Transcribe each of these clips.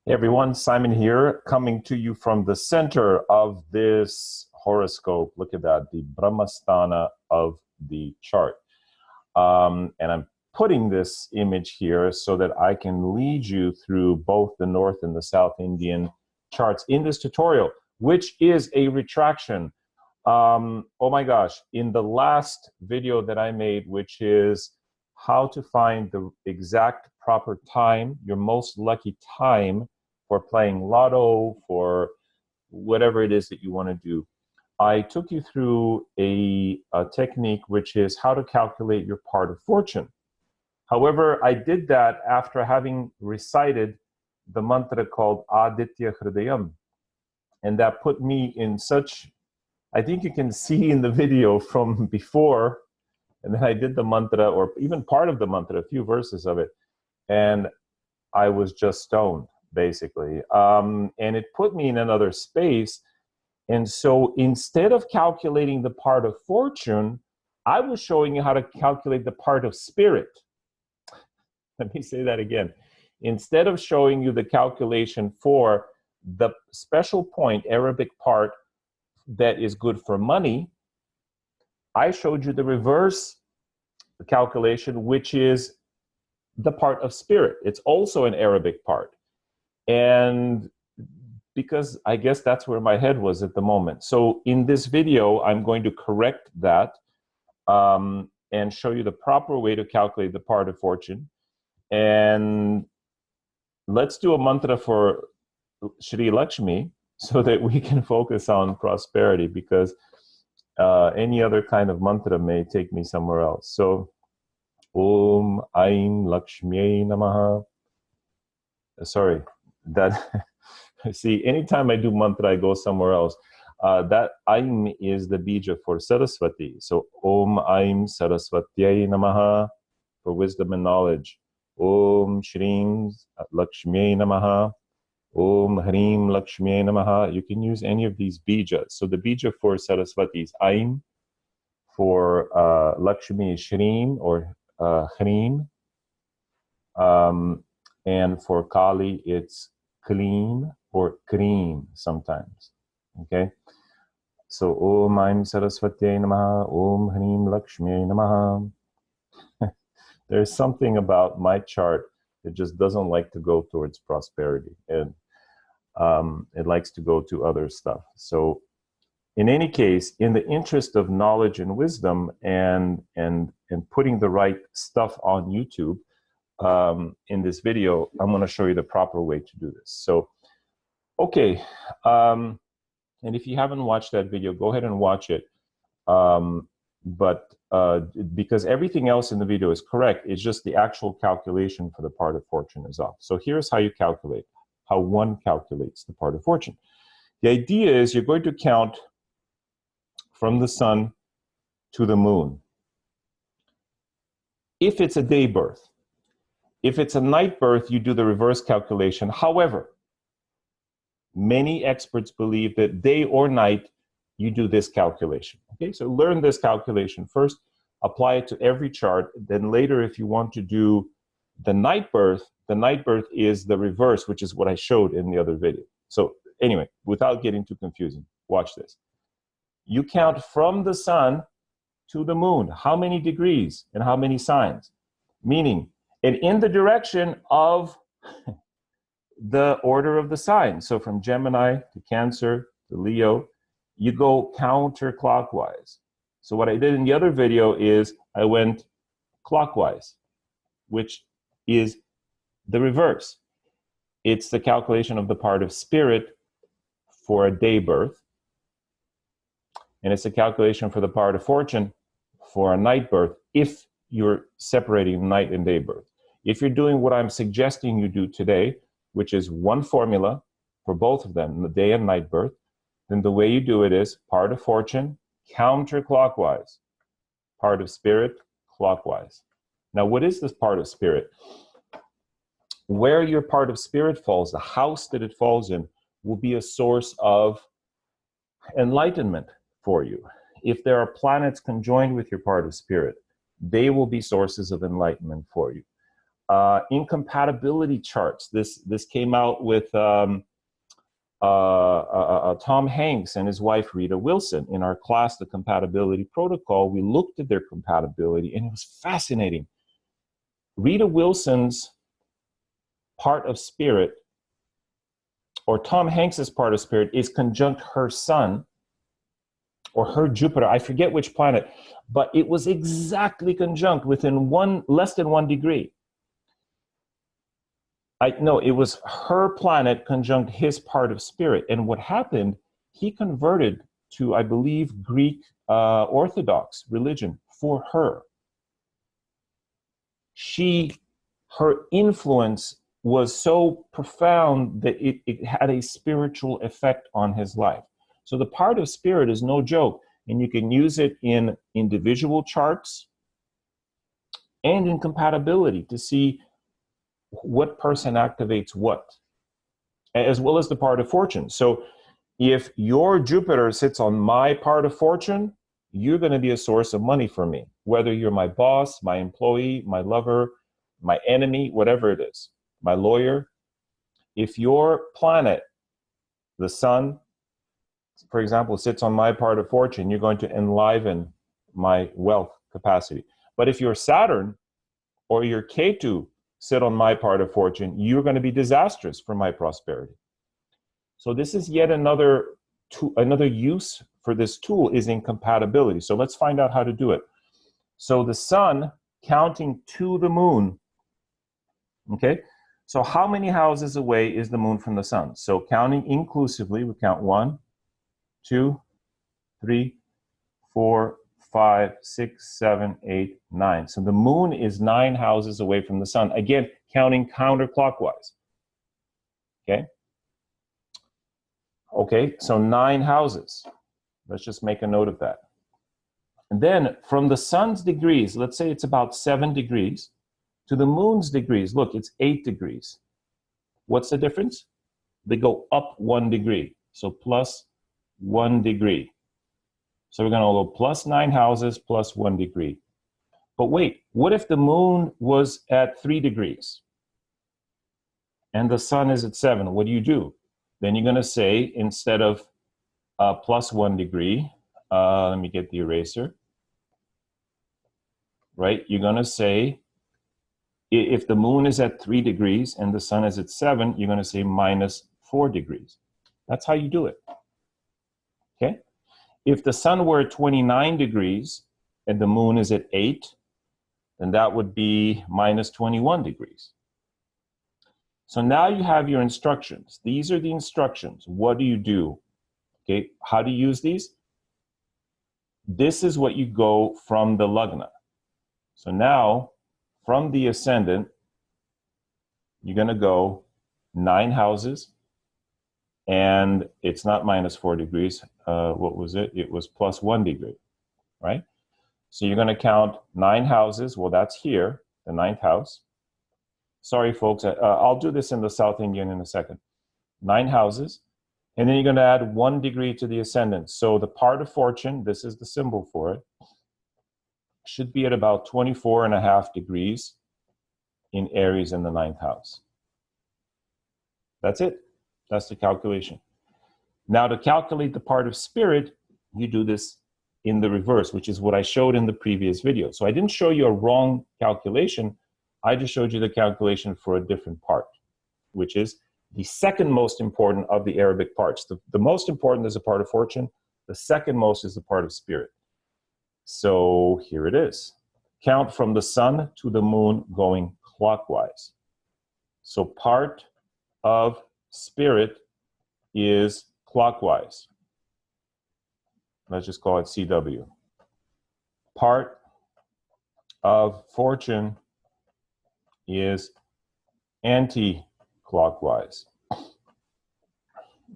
Hey everyone, Simon here, coming to you from the center of this horoscope. Look at that, the Brahmasthana of the chart. And I'm putting this image here so that I can lead you through both the North and the South Indian charts in this tutorial, which is a retraction. Oh my gosh, in the last video that I made, which is how to find the exact proper time, your most lucky time for playing lotto, for whatever it is that you want to do. I took you through a technique, which is how to calculate your part of fortune. However, I did that after having recited the mantra called Aditya Hridayam. And that put me in such, I think you can see in the video from before, and then I did the mantra, or even part of the mantra, a few verses of it, and I was just stoned, basically. And it put me in another space. And so instead of calculating the part of fortune, I was showing you how to calculate the part of spirit. Let me say that again. Instead of showing you the calculation for the special point, Arabic part, that is good for money, I showed you the reverse calculation, which is the part of spirit. It's also an Arabic part. And because I guess that's where my head was at the moment. So in this video, I'm going to correct that and show you the proper way to calculate the part of fortune. And let's do a mantra for Shri Lakshmi so that we can focus on prosperity, because any other kind of mantra may take me somewhere else. So, Om Aim Lakshmi Namaha. Sorry, that, see, anytime I do mantra, I go somewhere else. That Aim is the bija for Saraswati. So, Om Aim Saraswatyai Namaha, for wisdom and knowledge. Om Shrim Lakshmi Namaha. Om Hrim Lakshmi Namaha. You can use any of these bijas. So the bija for Saraswati is Aim. For Lakshmi is Shrim or Hrim. And for Kali, it's Kleen or Kreem sometimes. Okay? So Om Aim Saraswati Namaha. Om Hrim Lakshmi Namaha. There's something about my chart that just doesn't like to go towards prosperity, and it likes to go to other stuff. So in any case, in the interest of knowledge and wisdom and putting the right stuff on YouTube, in this video, I'm going to show you the proper way to do this. So, okay. And if you haven't watched that video, go ahead and watch it. Because everything else in the video is correct, it's just the actual calculation for the part of fortune is off. So here's how you calculate, how one calculates the part of fortune. The idea is you're going to count from the sun to the moon. If it's a day birth. If it's a night birth, you do the reverse calculation. However, many experts believe that day or night, you do this calculation. Okay, so learn this calculation first, apply it to every chart. Then later, if you want to do the night birth is the reverse, which is what I showed in the other video. So anyway, without getting too confusing, watch this. You count from the sun to the moon. How many degrees and how many signs? Meaning, and in the direction of the order of the signs. So from Gemini to Cancer to Leo, you go counterclockwise. So what I did in the other video is I went clockwise, which is the reverse. It's the calculation of the part of spirit for a day birth. And it's a calculation for the part of fortune for a night birth, if you're separating night and day birth. If you're doing what I'm suggesting you do today, which is one formula for both of them, the day and night birth, then the way you do it is part of fortune, counterclockwise. Part of spirit, clockwise. Now, what is this part of spirit? Where your part of spirit falls, the house that it falls in, will be a source of enlightenment for you. If there are planets conjoined with your part of spirit, they will be sources of enlightenment for you. Incompatibility charts. This came out with Tom Hanks and his wife Rita Wilson. In our class, the compatibility protocol, we looked at their compatibility, and it was fascinating. Rita Wilson's part of spirit, or Tom Hanks's part of spirit, is conjunct her sun or her Jupiter. I forget which planet, but it was exactly conjunct within less than 1 degree. No, it was her planet conjunct his part of spirit. And what happened, he converted to, I believe, Greek Orthodox religion for her. Her influence was so profound that it had a spiritual effect on his life. So the part of spirit is no joke, and you can use it in individual charts and in compatibility to see what person activates what, as well as the part of fortune. So if your Jupiter sits on my part of fortune, you're going to be a source of money for me, whether you're my boss, my employee, my lover, my enemy, whatever it is, my lawyer. If your planet, the sun, for example, sits on my part of fortune, you're going to enliven my wealth capacity. But if your Saturn or your Ketu sit on my part of fortune, you're going to be disastrous for my prosperity. So this is yet another use for this tool is incompatibility. So let's find out how to do it. So the sun counting to the moon, okay? So how many houses away is the moon from the sun? So counting inclusively, we count 1, 2, 3, 4, 5, 6, 7, 8, 9. So the moon is 9 houses away from the sun. Again, counting counterclockwise. Okay? Okay, so 9 houses. Let's just make a note of that. And then from the sun's degrees, let's say it's about 7 degrees, to the moon's degrees, look, it's 8 degrees. What's the difference? They go up 1 degree. So plus 1 degree. So we're going to go plus 9 houses plus 1 degree. But wait, what if the moon was at 3 degrees and the sun is at 7? What do? Then you're going to say, instead of plus 1 degree, let me get the eraser, right? You're going to say, if the moon is at 3 degrees and the sun is at 7, you're going to say minus 4 degrees. That's how you do it. Okay? If the sun were at 29 degrees and the moon is at 8, then that would be minus 21 degrees. So now you have your instructions. These are the instructions. What do you do? Okay, how do you use these? This is what you go from the lagna. So now, from the ascendant, you're going to go 9 houses, and it's not minus 4 degrees. What was it? It was plus 1 degree, right? So you're going to count 9 houses. Well, that's here, the 9th house. Sorry, folks. I'll do this in the South Indian in a second. 9 houses. And then you're going to add 1 degree to the ascendant. So the part of fortune, this is the symbol for it, should be at about 24.5 degrees in Aries in the 9th house. That's it. That's the calculation. Now to calculate the part of spirit, you do this in the reverse, which is what I showed in the previous video. So I didn't show you a wrong calculation. I just showed you the calculation for a different part, which is the second most important of the Arabic parts. The most important is the part of fortune. The second most is the part of spirit. So here it is. Count from the sun to the moon going clockwise. So part of spirit is clockwise. Let's just call it CW. Part of fortune is anti-clockwise.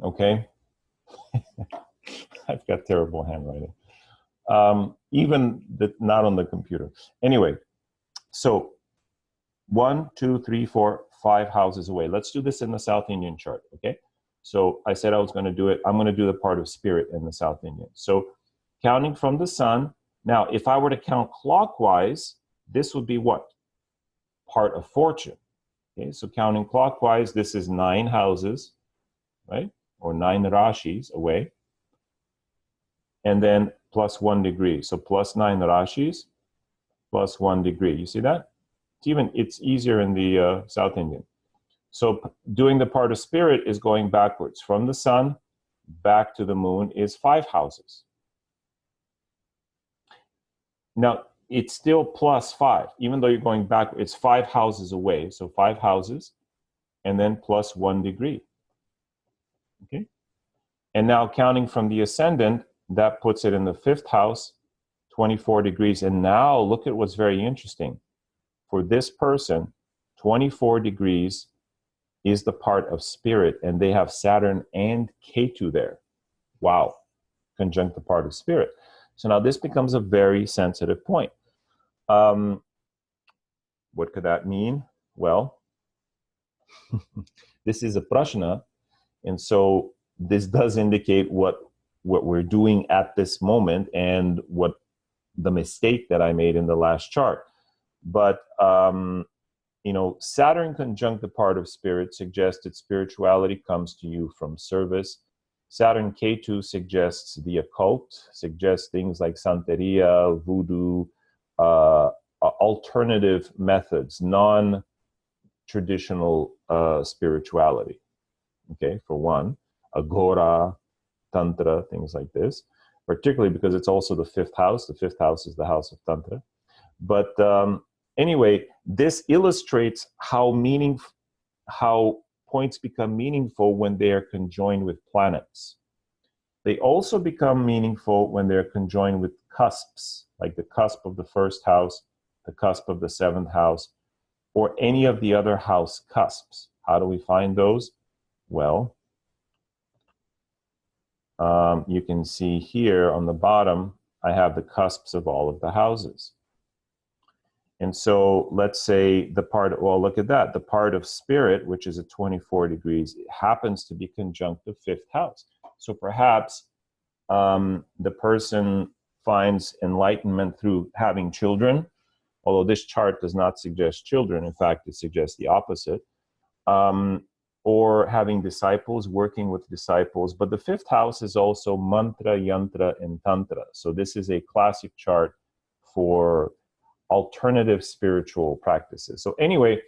Okay? I've got terrible handwriting. Even not on the computer. Anyway, so 1, 2, 3, 4, 5 houses away. Let's do this in the South Indian chart, okay? So I said I was going to do it. I'm going to do the part of spirit in the South Indian. So counting from the sun. Now, if I were to count clockwise, this would be what? part of fortune. Okay, so counting clockwise, this is 9 houses, right? Or 9 rashis away. And then plus 1 degree. So plus 9 rashis, plus 1 degree. You see that? It's easier in the South Indian. So doing the part of spirit is going backwards. From the sun back to the moon is 5 houses. Now, it's still plus 5. Even though you're going back, it's 5 houses away. So 5 houses, and then plus 1 degree. Okay? And now counting from the ascendant, that puts it in the 5th house, 24 degrees. And now look at what's very interesting. For this person, 24 degrees is the part of spirit, and they have Saturn and Ketu there. Wow. Conjunct the part of spirit. So now this becomes a very sensitive point. What could that mean? Well, this is a prashna, and so this does indicate what we're doing at this moment and what the mistake that I made in the last chart. But you know, Saturn conjunct the part of spirit suggests that spirituality comes to you from service. Saturn Ketu suggests the occult, suggests things like Santeria, voodoo, alternative methods, non-traditional spirituality. Okay, for one, Agora, Tantra, things like this, particularly because it's also the 5th house. The 5th house is the house of Tantra. But anyway, this illustrates how points become meaningful when they are conjoined with planets. They also become meaningful when they're conjoined with cusps, like the cusp of the 1st house, the cusp of the 7th house, or any of the other house cusps. How do we find those? Well, you can see here on the bottom, I have the cusps of all of the houses. And so let's say the part, well, look at that. The part of spirit, which is at 24 degrees, it happens to be conjunct the 5th house. So perhaps the person finds enlightenment through having children, although this chart does not suggest children. In fact, it suggests the opposite. Or having disciples, working with disciples. But the 5th house is also mantra, yantra, and tantra. So this is a classic chart for alternative spiritual practices. So anyway,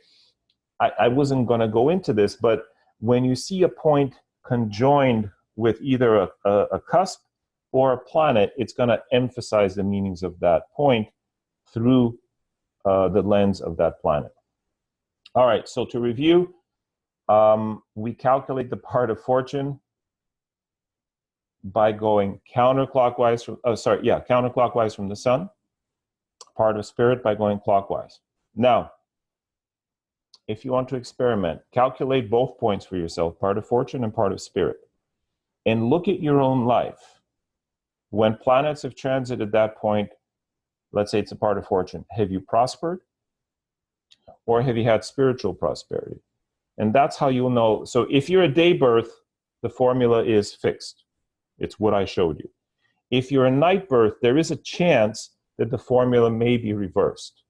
I wasn't going to go into this, but when you see a point conjoined with either a cusp or a planet, it's going to emphasize the meanings of that point through the lens of that planet. All right, so to review, we calculate the part of fortune by going counterclockwise counterclockwise from the sun. Part of spirit by going clockwise. Now, if you want to experiment, calculate both points for yourself, part of fortune and part of spirit, and look at your own life. When planets have transited that point, let's say it's a part of fortune, have you prospered or have you had spiritual prosperity? And that's how you'll know. So if you're a day birth, the formula is fixed. It's what I showed you. If you're a night birth, there is a chance that the formula may be reversed.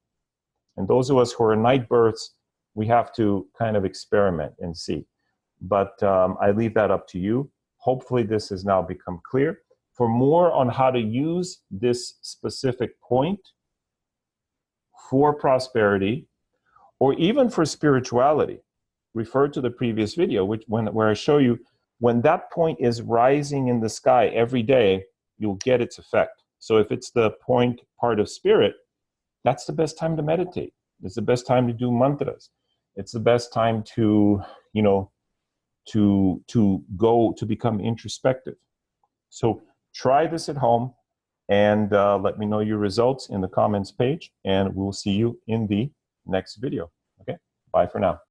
And those of us who are night births, we have to kind of experiment and see. But I leave that up to you. Hopefully this has now become clear. For more on how to use this specific point for prosperity, or even for spirituality, refer to the previous video, where I show you when that point is rising in the sky every day, you'll get its effect. So if it's the part of spirit, that's the best time to meditate. It's the best time to do mantras. It's the best time to, you know, to become introspective. So try this at home and let me know your results in the comments page, and we'll see you in the next video. Okay, bye for now.